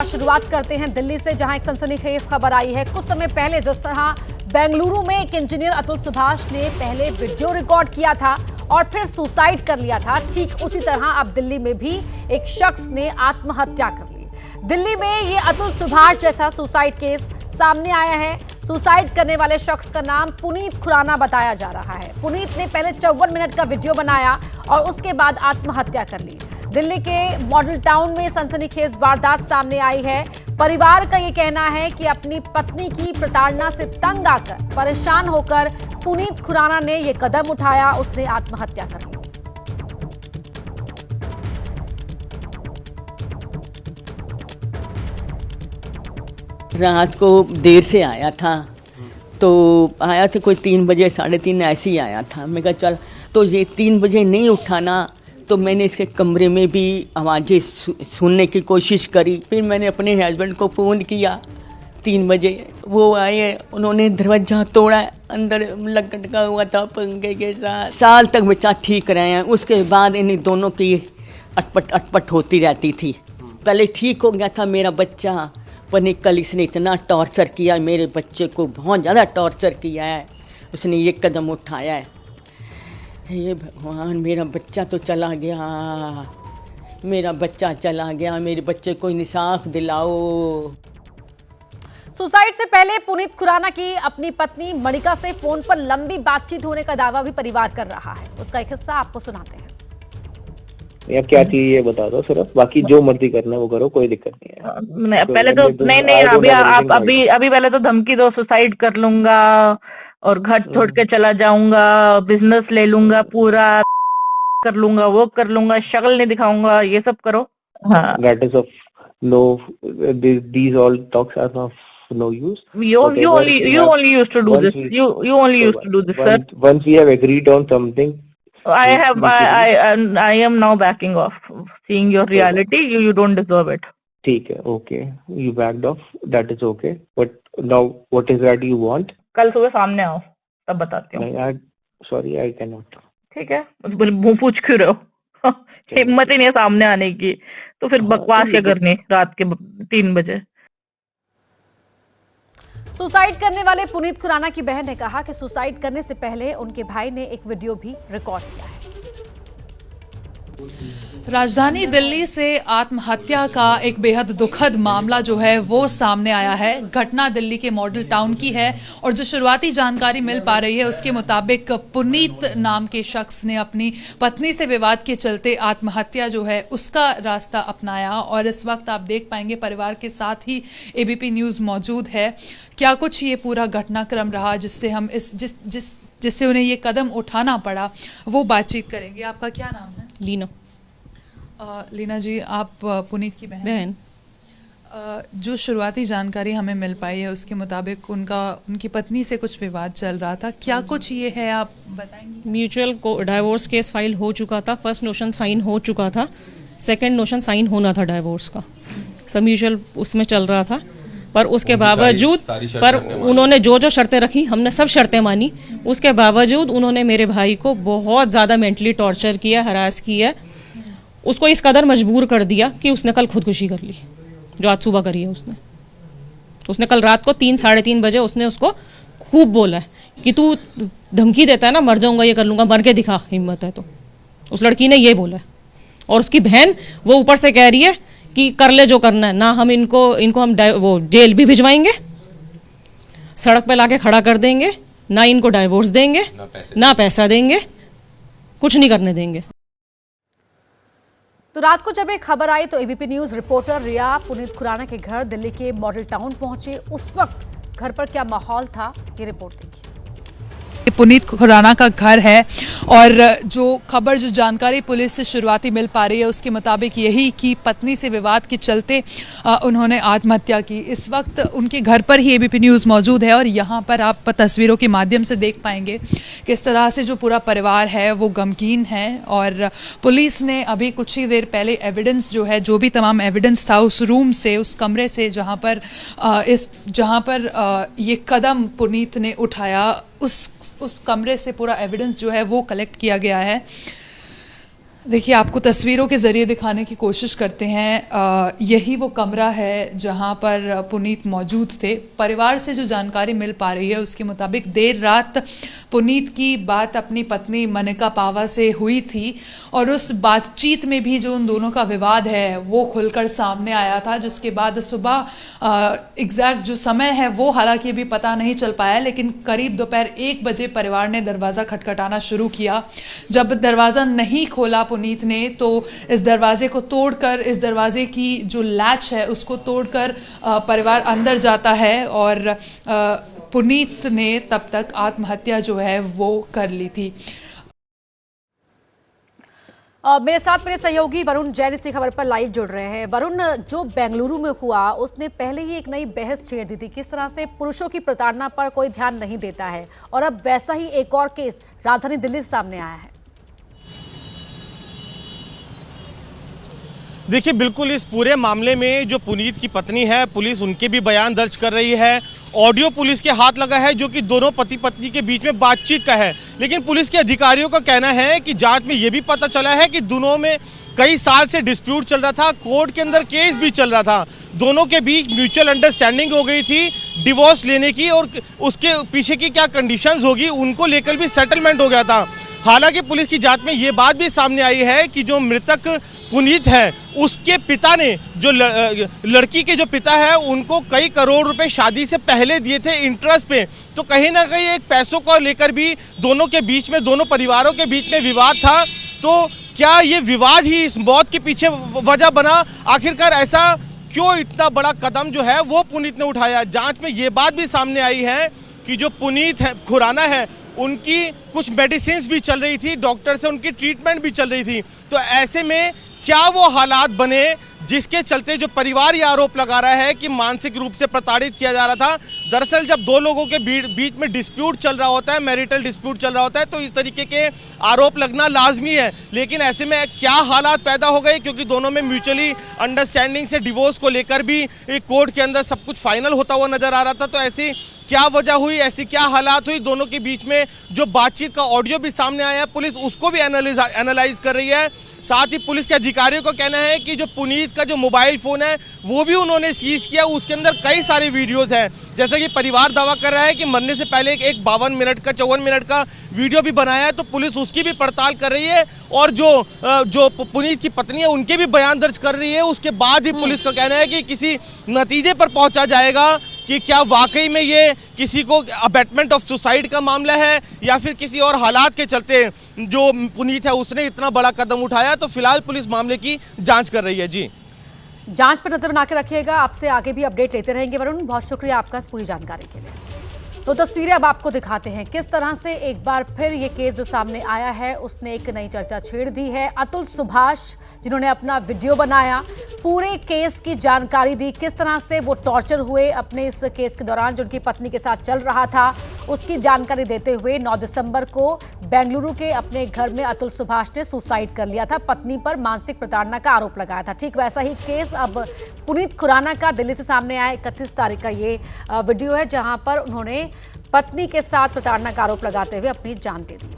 शुरुआत करते हैं दिल्ली से, जहां एक सनसनीखेज खबर आई है। कुछ समय पहले जिस तरह बेंगलुरु में एक इंजीनियर अतुल सुभाष ने पहले वीडियो रिकॉर्ड किया था और फिर सुसाइड कर लिया था, ठीक उसी तरह अब दिल्ली में भी एक शख्स ने आत्महत्या कर ली। दिल्ली में ये अतुल सुभाष जैसा सुसाइड केस सामने आया है। सुसाइड करने वाले शख्स का नाम पुनीत खुराना बताया जा रहा है। पुनीत ने पहले 54 मिनट का वीडियो बनाया और उसके बाद आत्महत्या कर ली। दिल्ली के मॉडल टाउन में सनसनीखेज वारदात सामने आई है। परिवार का ये कहना है कि अपनी पत्नी की प्रताड़ना से तंग आकर, परेशान होकर पुनीत खुराना ने ये कदम उठाया, उसने आत्महत्या कर ली। रात को देर से आया था, तो आया था कोई 3 बजे 3:30 ऐसे ही आया था। मैं कहा चल, तो ये 3 बजे नहीं उठा ना, तो मैंने इसके कमरे में भी आवाज़ें सुनने की कोशिश करी। फिर मैंने अपने हस्बैंड को फ़ोन किया 3 बजे, वो आए, उन्होंने दरवाज़ा तोड़ा, अंदर लटका हुआ था पंखे के साथ। साल तक बच्चा ठीक रहे हैं। उसके बाद इन दोनों की अटपट होती रहती थी। पहले ठीक हो गया था मेरा बच्चा, पर कल इसने इतना टॉर्चर किया, मेरे बच्चे को बहुत ज़्यादा टॉर्चर किया है। उसने ये कदम उठाया है। हे भगवान, मेरा बच्चा तो चला गया, मेरा बच्चा चला गया, मेरे बच्चे को इंसाफ दिलाओ। सुसाइड से पहले पुनीत खुराना की अपनी पत्नी मणिका से फोन पर लंबी बातचीत होने का दावा भी परिवार कर रहा है। उसका एक हिस्सा आपको सुनाते हैं। या क्या चाहिए ये बता दो सिर्फ, बाकी जो मर्जी करना है वो करो, कोई दिक्कत नहीं है। पहले तो नहीं अभी पहले तो धमकी दो, सुसाइड कर लूंगा और घर छोड़ के चला जाऊंगा, बिजनेस ले लूंगा, पूरा कर लूंगा, वो कर लूंगा, शक्ल नहीं दिखाऊंगा, ये सब करो। हाँ, that is of no, these all talks are of no use. You only used to do this. You only used to do this, sir. Once we have agreed on something, I am now backing off. Seeing your reality, you don't deserve it. ठीक है, okay, you backed off, that is okay. But now what is that you want? कल सुबह सामने आओ, तब बताती हूँ। नहीं, sorry, I cannot. ठीक है, मुंह पूछ क्यों रहे हो? हिम्मत ही नहीं है सामने आने की, तो फिर बकवास क्या करनी रात के 3 बजे। सुसाइड करने वाले पुनीत खुराना की बहन ने कहा कि सुसाइड करने से पहले उनके भाई ने एक वीडियो भी रिकॉर्ड किया है। राजधानी दिल्ली से आत्महत्या का एक बेहद दुखद मामला जो है वो सामने आया है। घटना दिल्ली के मॉडल टाउन की है और जो शुरुआती जानकारी मिल पा रही है उसके मुताबिक पुनीत नाम के शख्स ने अपनी पत्नी से विवाद के चलते आत्महत्या जो है उसका रास्ता अपनाया। और इस वक्त आप देख पाएंगे परिवार के साथ ही एबीपी न्यूज़ मौजूद है। क्या कुछ ये पूरा घटनाक्रम रहा जिससे हम जिससे उन्हें ये कदम उठाना पड़ा, वो बातचीत करेंगे। आपका क्या नाम है? लीना। लीना जी, आप पुनीत की बहन। जो शुरुआती जानकारी हमें मिल पाई है उसके मुताबिक उनकी पत्नी से कुछ विवाद चल रहा था। क्या कुछ ये है, आप बताएंगी? म्यूचुअल डाइवोर्स केस फाइल हो चुका था, फर्स्ट नोशन साइन हो चुका था, सेकंड नोशन साइन होना था डाइवोर्स का, सब म्यूचुअल उसमें चल रहा था। पर उसके बावजूद उन्होंने जो शर्तें रखी, हमने सब शर्तें मानी। उसके बावजूद उन्होंने मेरे भाई को बहुत ज़्यादा मेंटली टॉर्चर किया, हरास किया, उसको इस कदर मजबूर कर दिया कि उसने कल खुदकुशी कर ली, जो आज सुबह करी है उसने कल रात को 3-3:30 बजे उसने उसको खूब बोला है कि तू धमकी देता है ना, मर जाऊंगा, ये कर लूंगा, मर के दिखा, हिम्मत है तो। उस लड़की ने ये बोला है। और उसकी बहन वो ऊपर से कह रही है कि कर ले जो करना है, ना हम इनको हम वो जेल भी भिजवाएंगे, सड़क पे लाके खड़ा कर देंगे, ना इनको डाइवोर्स देंगे, ना पैसा देंगे, कुछ नहीं करने देंगे। तो रात को जब एक खबर आई तो एबीपी न्यूज रिपोर्टर रिया पुनीत खुराना के घर दिल्ली के मॉडल टाउन पहुंचे। उस वक्त घर पर क्या माहौल था, ये रिपोर्ट देखिए। पुनीत खुराना का घर है और जो जानकारी पुलिस से शुरुआती मिल पा रही है उसके मुताबिक यही कि पत्नी से विवाद के चलते उन्होंने आत्महत्या की। इस वक्त उनके घर पर ही एबीपी न्यूज़ मौजूद है और यहाँ पर आप तस्वीरों के माध्यम से देख पाएंगे किस तरह से जो पूरा परिवार है वो गमगीन है। और पुलिस ने अभी कुछ ही देर पहले एविडेंस जो भी तमाम एविडेंस था उस रूम से, उस कमरे से जहाँ पर ये कदम पुनीत ने उठाया, उस कमरे से पूरा एविडेंस जो है वो कलेक्ट किया गया है। देखिए, आपको तस्वीरों के ज़रिए दिखाने की कोशिश करते हैं। यही वो कमरा है जहां पर पुनीत मौजूद थे। परिवार से जो जानकारी मिल पा रही है उसके मुताबिक देर रात पुनीत की बात अपनी पत्नी मनिका पावा से हुई थी और उस बातचीत में भी जो उन दोनों का विवाद है वो खुलकर सामने आया था, जिसके बाद सुबह एग्जैक्ट जो समय है वो हालांकि अभी पता नहीं चल पाया, लेकिन करीब दोपहर 1 बजे परिवार ने दरवाज़ा खटखटाना शुरू किया। जब दरवाज़ा नहीं खोला पुनीत ने तो इस दरवाजे को तोड़कर, इस दरवाजे की जो लैच है उसको तोड़कर परिवार अंदर जाता है और पुनीत ने तब तक आत्महत्या जो है वो कर ली थी। मेरे साथ मेरे सहयोगी वरुण जैन इसी खबर पर लाइव जुड़ रहे हैं। वरुण, जो बेंगलुरु में हुआ उसने पहले ही एक नई बहस छेड़ दी थी, किस तरह से पुरुषों की प्रताड़ना पर कोई ध्यान नहीं देता है, और अब वैसा ही एक और केस राजधानी दिल्ली से सामने आया है। देखिए, बिल्कुल इस पूरे मामले में जो पुनीत की पत्नी है, पुलिस उनके भी बयान दर्ज कर रही है। ऑडियो पुलिस के हाथ लगा है जो कि दोनों पति पत्नी के बीच में बातचीत का है, लेकिन पुलिस के अधिकारियों का कहना है कि जांच में ये भी पता चला है कि दोनों में कई साल से डिस्प्यूट चल रहा था, कोर्ट के अंदर केस भी चल रहा था, दोनों के बीच म्यूचुअल अंडरस्टैंडिंग हो गई थी डिवोर्स लेने की, और उसके पीछे की क्या कंडीशंस होगी उनको लेकर भी सेटलमेंट हो गया था। हालांकि पुलिस की जांच में ये बात भी सामने आई है कि जो मृतक पुनीत है उसके पिता ने, जो लड़की के जो पिता है, उनको कई करोड़ रुपए शादी से पहले दिए थे इंटरेस्ट पे। तो कहीं ना कहीं एक पैसों को लेकर भी दोनों के बीच में, दोनों परिवारों के बीच में विवाद था। तो क्या ये विवाद ही इस मौत के पीछे वजह बना? आखिरकार ऐसा क्यों इतना बड़ा कदम जो है वो पुनीत ने उठाया? जांच में ये बात भी सामने आई है कि जो पुनीत है, खुराना है, उनकी कुछ मेडिसिन भी चल रही थी, डॉक्टर से उनकी ट्रीटमेंट भी चल रही थी। तो ऐसे में क्या वो हालात बने जिसके चलते जो परिवार ये आरोप लगा रहा है कि मानसिक रूप से प्रताड़ित किया जा रहा था? दरअसल जब दो लोगों के बीच में डिस्प्यूट चल रहा होता है, मैरिटल डिस्प्यूट चल रहा होता है, तो इस तरीके के आरोप लगना लाजमी है। लेकिन ऐसे में क्या हालात पैदा हो गए, क्योंकि दोनों में म्यूचुअली अंडरस्टैंडिंग से डिवोर्स को लेकर भी कोर्ट के अंदर सब कुछ फाइनल होता हुआ नजर आ रहा था। तो ऐसी क्या वजह हुई, ऐसी क्या हालात हुई दोनों के बीच में? जो बातचीत का ऑडियो भी सामने आया है, पुलिस उसको भी एनालाइज कर रही है। साथ ही पुलिस के अधिकारियों का कहना है कि जो पुनीत का जो मोबाइल फ़ोन है वो भी उन्होंने सीज किया, उसके अंदर कई सारे वीडियोज़ हैं। जैसे कि परिवार दावा कर रहा है कि मरने से पहले एक 52 मिनट का, 54 मिनट का वीडियो भी बनाया है, तो पुलिस उसकी भी पड़ताल कर रही है। और जो पुनीत की पत्नी है उनके भी बयान दर्ज कर रही है। उसके बाद ही पुलिस का कहना है कि किसी नतीजे पर पहुँचा जाएगा कि क्या वाकई में ये किसी को अबैटमेंट ऑफ सुसाइड का मामला है या फिर किसी और हालात के चलते जो पुनीत है उसने इतना बड़ा कदम उठाया। तो फिलहाल पुलिस मामले की जांच कर रही है। जी, जांच पर नजर बना के रखिएगा, आपसे आगे भी अपडेट लेते रहेंगे। वरुण, बहुत शुक्रिया आपका इस पूरी जानकारी के लिए। तो तस्वीरें अब आपको दिखाते हैं किस तरह से एक बार फिर ये केस जो सामने आया है उसने एक नई चर्चा छेड़ दी है। अतुल सुभाष जिन्होंने अपना वीडियो बनाया, पूरे केस की जानकारी दी, किस तरह से वो टॉर्चर हुए अपने इस केस के दौरान जो उनकी पत्नी के साथ चल रहा था, उसकी जानकारी देते हुए 9 दिसंबर को बेंगलुरु के अपने घर में अतुल सुभाष ने सुसाइड कर लिया था। पत्नी पर मानसिक प्रताड़ना का आरोप लगाया था। ठीक वैसा ही केस अब पुनीत खुराना का दिल्ली से सामने आया। 31 तारीख का ये वीडियो है जहां पर उन्होंने पत्नी के साथ प्रताड़ना का आरोप लगाते हुए अपनी जान दे दी।